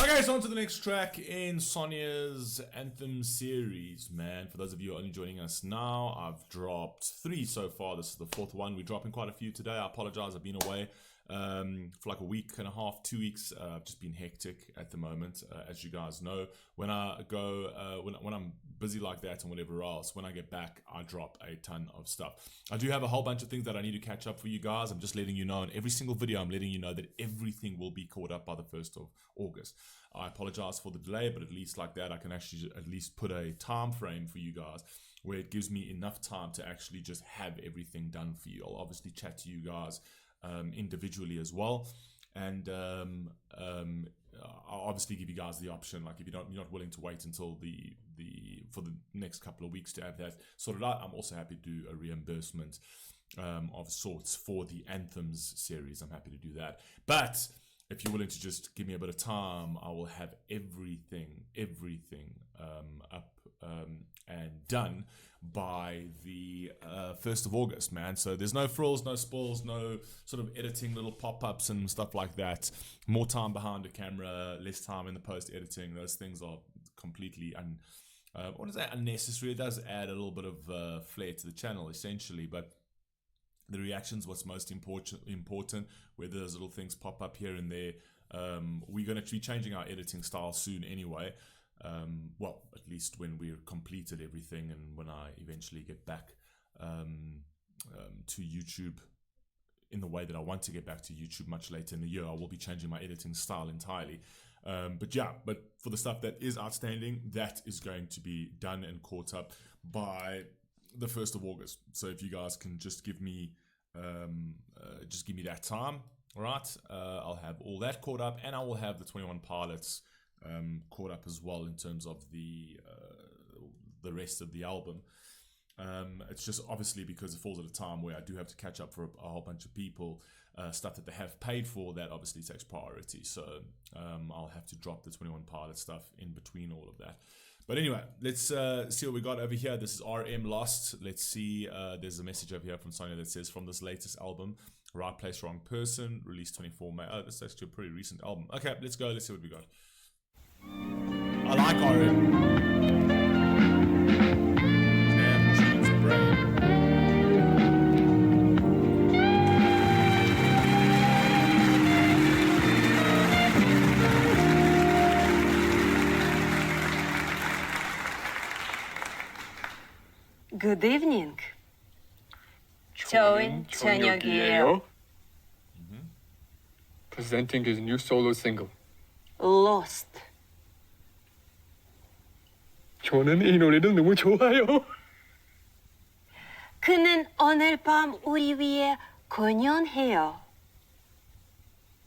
Okay, so on to the next track in Sonia's Athems series, man. For those of you who are only joining us now, I've dropped 3 so far. This is the 4th one. We're dropping quite a few today. I apologize. I've been away for like a week and a half, 2 weeks. I've just been hectic at the moment, as you guys know. When I go, when I'm busy like that and whatever else, when I get back, I drop a ton of stuff. I do have a whole bunch of things that I need to catch up for you guys. I'm just letting you know in every single video, I'm letting you know that everything will be caught up by the 1st of August. I apologize for the delay, but at least like that, I can actually at least put a time frame for you guys where it gives me enough time to actually just have everything done for you. I'll obviously chat to you guys individually as well, and I'll obviously give you guys the option, like if you're not willing to wait until for the next couple of weeks to have that sorted out, I'm also happy to do a reimbursement of sorts for the Anthems series. I'm happy to do that, but if you're willing to just give me a bit of time, I will have everything up and done by the 1st of August, man. So there's no frills, no spoils, no sort of editing little pop-ups and stuff like that. More time behind the camera, less time in the post-editing. Those things are completely unnecessary. It does add a little bit of flair to the channel, essentially, but the reaction's what's most important, where those little things pop up here and there. We're going to be changing our editing style soon anyway. Well, at least when we've completed everything and when I eventually get back to YouTube in the way that I want to get back to YouTube much later in the year, I will be changing my editing style entirely. But for the stuff that is outstanding, that is going to be done and caught up by the 1st of August. So if you guys can just give me that time, all right, I'll have all that caught up, and I will have the 21 Pilots caught up as well in terms of the rest of the album. It's just obviously because it falls at a time where I do have to catch up for a whole bunch of people, stuff that they have paid for, that obviously takes priority. So I'll have to drop the 21 Pilot stuff in between all of that. But anyway, let's see what we got over here. This is RM Lost. Let's see. There's a message over here from Sonia that says, from this latest album, Right Place, Wrong Person, released 24 May. Oh, that's actually a pretty recent album. Okay, let's go. Let's see what we got. I like RM. Damn, June's brain. Good evening. 좋은 저녁이에요. Presenting his new solo single. Lost. 저는 이 노래도 너무 좋아요. 그는 오늘 밤 우리 위해 공연해요.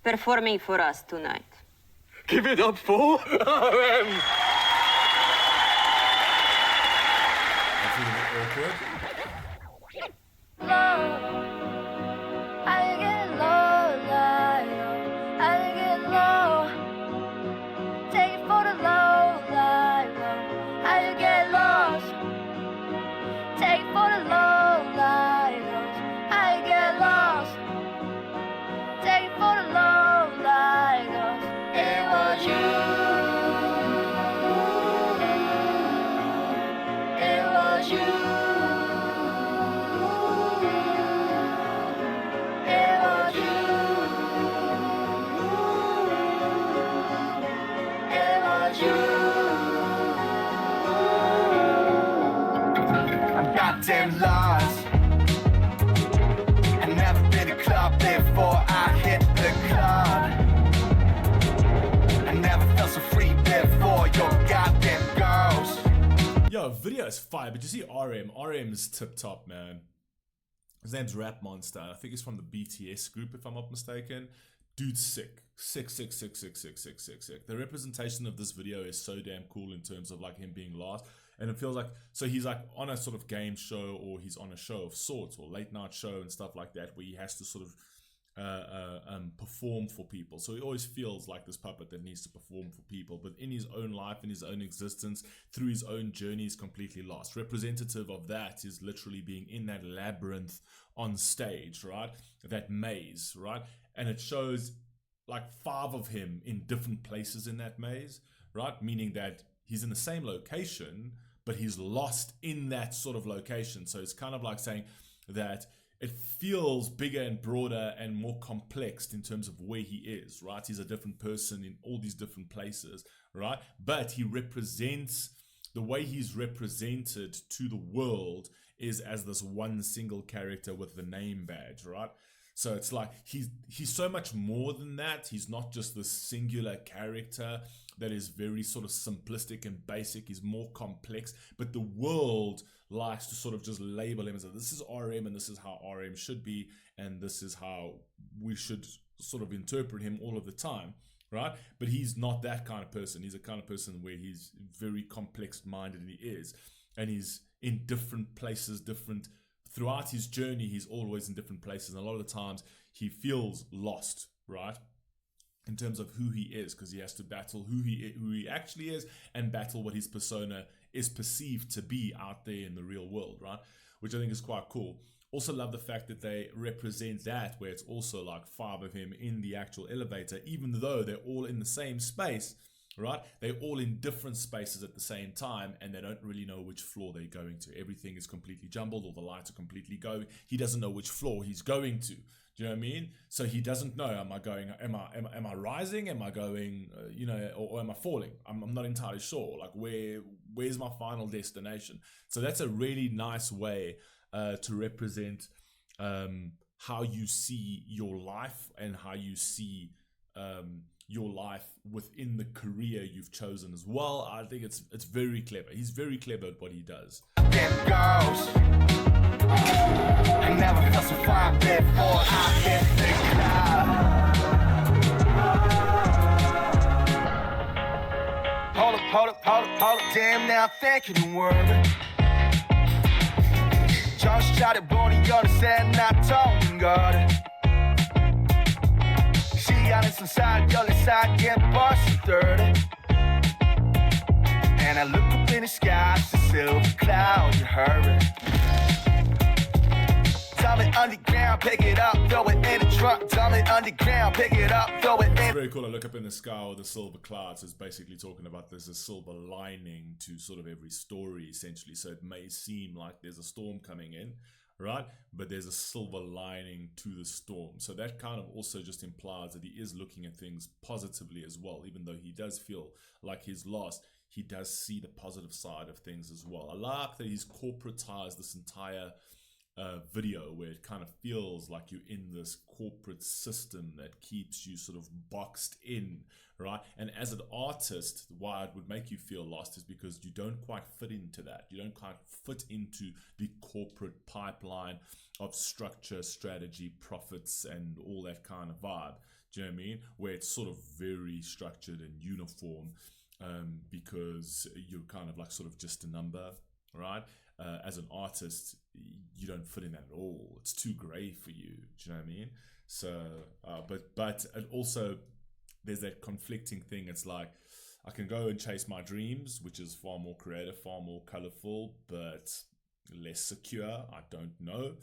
Performing for us tonight. Give it up for RM. Awkward. Goddamn lost. I've never been to a club before I hit the club. I never felt so free before your goddamn girls. Yo, video is fire, but you see RM? RM's tip top, man. His name's Rap Monster. I think he's from the BTS group, if I'm not mistaken. Dude's sick. Sick. The representation of this video is so damn cool in terms of like him being lost. And it feels like, so he's like on a sort of game show, or he's on a show of sorts, or late night show and stuff like that, where he has to sort of perform for people. So he always feels like this puppet that needs to perform for people, but in his own life, in his own existence, through his own journey, is completely lost. Representative of that is literally being in that labyrinth on stage, right? That maze, right? And it shows like 5 of him in different places in that maze, right? Meaning that he's in the same location, but he's lost in that sort of location. So it's kind of like saying that it feels bigger and broader and more complex in terms of where he is, right? He's a different person in all these different places, right? But he represents, the way he's represented to the world is as this one single character with the name badge, right? So it's like he's so much more than that. He's not just this singular character that is very sort of simplistic and basic. He's more complex, but the world likes to sort of just label him as this is RM and this is how RM should be and this is how we should sort of interpret him all of the time, right? But he's not that kind of person. He's a kind of person where he's very complex minded, and he is, and he's in different places, throughout his journey. He's always in different places, and a lot of the times he feels lost, right, in terms of who he is, because he has to battle who he actually is and battle what his persona is perceived to be out there in the real world, right? Which I think is quite cool. Also love the fact that they represent that, where it's also like 5 of him in the actual elevator, even though they're all in the same space, right? They're all in different spaces at the same time, and they don't really know which floor they're going to. Everything is completely jumbled, all the lights are completely going. He doesn't know which floor he's going to. Do you know what I mean? So he doesn't know, am I rising? Am I going, or am I falling? I'm not entirely sure. Like, where's my final destination? So that's a really nice way to represent how you see your life and how you see your life within the career you've chosen as well. I think it's very clever. He's very clever at what he does. I never felt so far before I hit the cloud. Hold up, damn, now I'm thinking the word. Just try to body understand, not talking God. Honest inside, your side get busted dirty. And I look up in the sky, it's a silver cloud, you hurry. Tell me underground, pick it up, throw it in the truck. Tell me underground, pick it up, throw it in. It's very cool. I look up in the sky with the silver clouds. It's basically talking about there's a silver lining to sort of every story, essentially. So it may seem like there's a storm coming in, right? But there's a silver lining to the storm. So that kind of also just implies that he is looking at things positively as well. Even though he does feel like he's lost, he does see the positive side of things as well. I like that he's corporatized this entire video, where it kind of feels like you're in this corporate system that keeps you sort of boxed in, right? And as an artist, why it would make you feel lost is because you don't quite fit into that. You don't quite fit into the corporate pipeline of structure, strategy, profits, and all that kind of vibe. Do you know what I mean? Where it's sort of very structured and uniform, because you're kind of like sort of just a number, right? As an artist, you don't fit in that at all. It's too grey for you. Do you know what I mean? So, but it also, there's that conflicting thing. It's like, I can go and chase my dreams, which is far more creative, far more colourful, but less secure. I don't know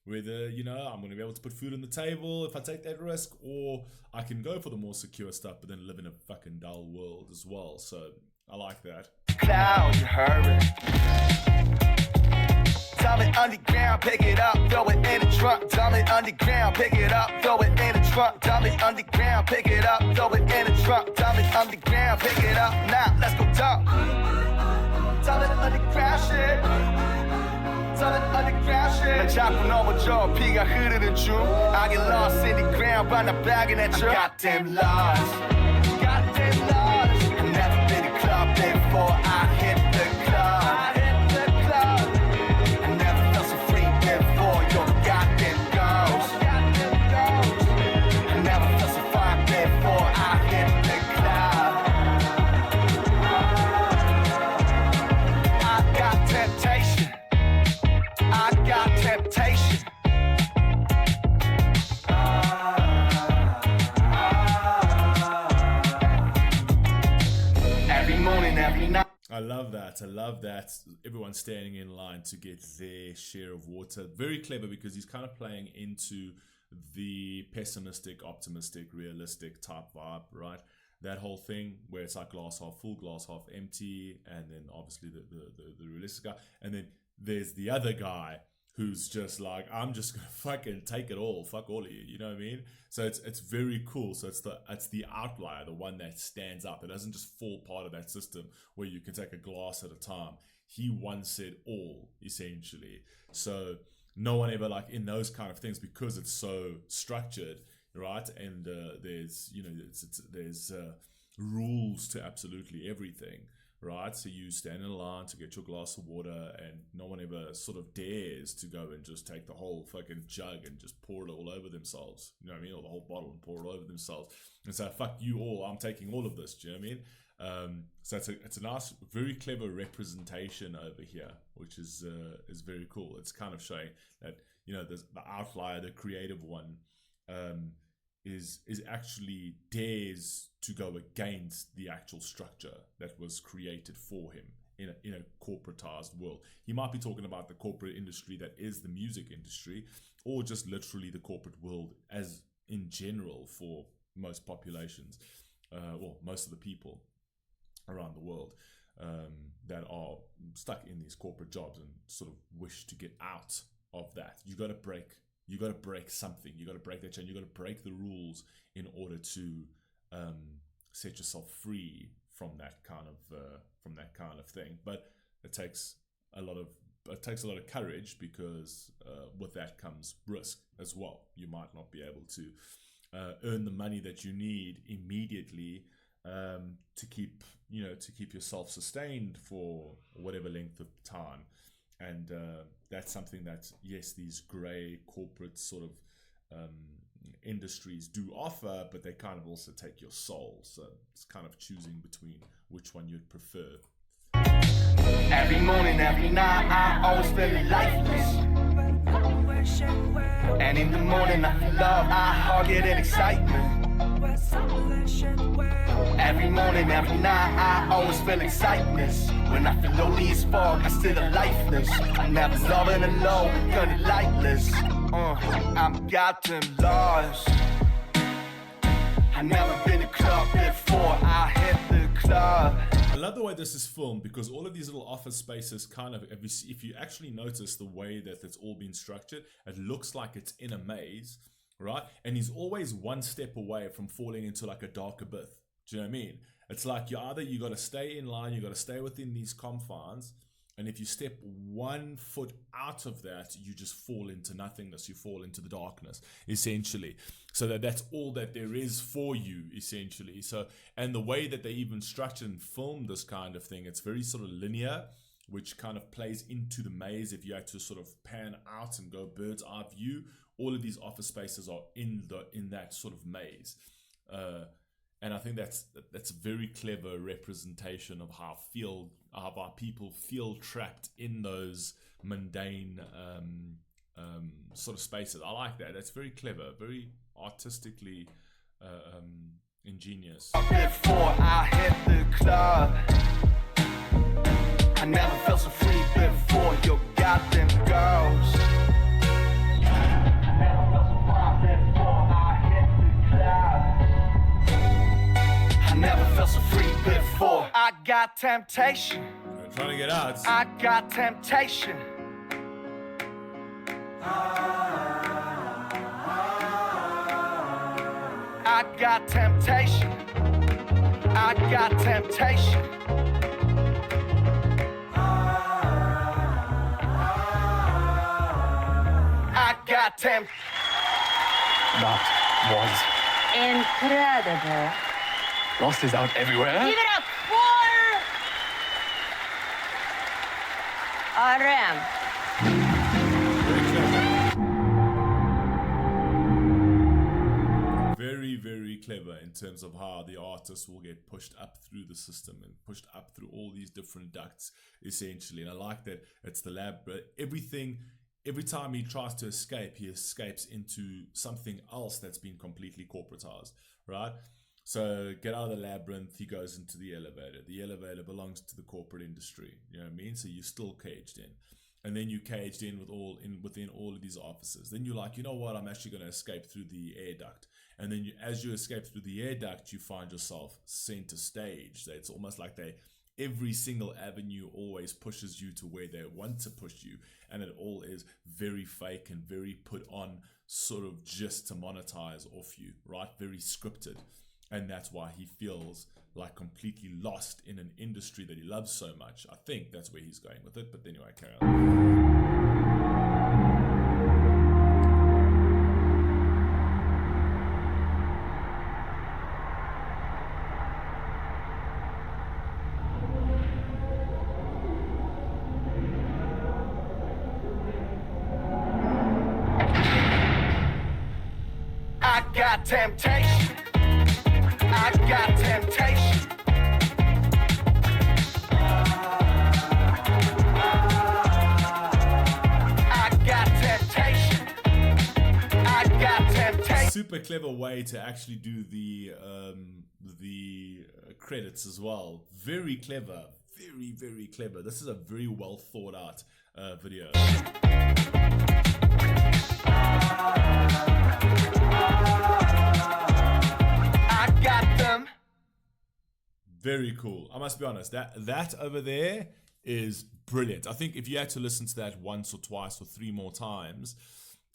whether, I'm going to be able to put food on the table if I take that risk, or I can go for the more secure stuff, but then live in a fucking dull world as well. So I like that. Cloud, you hurry. Tell me underground, pick it up, throw it in the truck. Tell me underground, pick it up, throw it in the truck. Tell me underground, pick it up, throw it in the truck. Tell me underground, pick it up. Now let's go talk. Tell me underground shit. Tell me underground shit. 난 자꾸 넘어져, 피가 흐르는 중. I get lost in the ground, but I'm bagging at you. Goddamn lost. Goddamn lost. I've never been to club before I hit the club. I love that. I love that. Everyone's standing in line to get their share of water. Very clever, because he's kind of playing into the pessimistic, optimistic, realistic type vibe, right? That whole thing where it's like glass half full, glass half empty, and then obviously the realistic guy, and then there's the other guy who's just like, I'm just gonna fucking take it all, fuck all of you, you know what I mean? So it's very cool. So it's the outlier, the one that stands up. It doesn't just fall part of that system where you can take a glass at a time. He once said all, essentially. So no one ever, like, in those kind of things, because it's so structured, right? And there's, you know, there's rules to absolutely everything, right? So you stand in a line to get your glass of water, and no one ever sort of dares to go and just take the whole fucking jug and just pour it all over themselves, you know what I mean? Or the whole bottle and pour it over themselves and say, fuck you all, I'm taking all of this, do you know what I mean? So it's a nice, very clever representation over here, which is very cool. It's kind of showing that, you know, the outlier, the creative one, is actually dares to go against the actual structure that was created for him in a corporatized world. He might be talking about the corporate industry that is the music industry, or just literally the corporate world as in general for most populations, well, most of the people around the world that are stuck in these corporate jobs and sort of wish to get out of that. You got to break something. You got to break that chain. You got to break the rules in order to set yourself free from that kind of thing. But it takes a lot of courage, because with that comes risk as well. You might not be able to earn the money that you need immediately to keep yourself sustained for whatever length of time. And that's something that, yes, these grey corporate sort of industries do offer, but they kind of also take your soul. So it's kind of choosing between which one you'd prefer. Every morning, every night, I always feel lifeless. And in the morning, I feel love, I hug it in excitement. Every morning, every night, I always feel excitement. When I feel lonely as fuck, I still a lifeless. I never loving alone, kinda lightless. I'm goddamn lost. I never been to club before, I hit the club. I love the way this is filmed, because all of these little office spaces kind of, if you actually notice the way that it's all been structured, it looks like it's in a maze, right? And he's always one step away from falling into like a dark abyss. Do you know what I mean? It's like you got to stay in line, you got to stay within these confines, and if you step 1 foot out of that, you just fall into nothingness. You fall into the darkness, essentially. So that's all that there is for you, essentially. So, and the way that they even structure and film this kind of thing, it's very sort of linear, which kind of plays into the maze. If you had to sort of pan out and go bird's eye view, all of these office spaces are in that sort of maze. And I think that's a very clever representation of how our people feel trapped in those mundane sort of spaces. I like that. That's very clever, very artistically ingenious. Before I hit the club, I never felt so free before your goddamn girls. I never felt so fine before I hit the club. I never felt so free before. I got temptation. We're trying to get out. I got temptation. I got temptation. I got temptation. I got temptation. That was Incredible. Lost is out everywhere. Give it up for RM. Very, very clever in terms of how the artist will get pushed up through the system and pushed up through all these different ducts, essentially. And I like that it's the lab, but every time he tries to escape, he escapes into something else that's been completely corporatized, right? So get out of the labyrinth, he goes into the elevator. The elevator belongs to the corporate industry, you know what I mean? So you're still caged in. and then you caged in within all of these offices. Then you're like, you know what? I'm actually going to escape through the air duct. And then as you escape through the air duct, you find yourself center stage. So it's almost like every single avenue always pushes you to where they want to push you, and it all is very fake and very put on, sort of just to monetize off you, right? Very scripted. And that's why he feels like completely lost in an industry that he loves so much. I think that's where he's going with it. But anyway, carry on. I got temptation. I got temptation. I got temptation. I got temptation. Super clever way to actually do the credits as well. Very clever. Very, very clever. This is a very well thought out video. Very cool. I must be honest, that over there is brilliant. I think if you had to listen to that once or twice or three more times,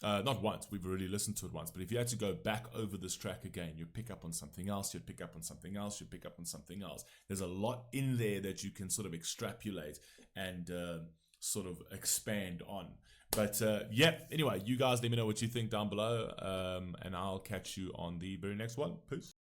not once, we've already listened to it once, but if you had to go back over this track again, you'd pick up on something else, you'd pick up on something else, you'd pick up on something else. There's a lot in there that you can sort of extrapolate and sort of expand on. But yeah, anyway, you guys let me know what you think down below, and I'll catch you on the very next one. Peace.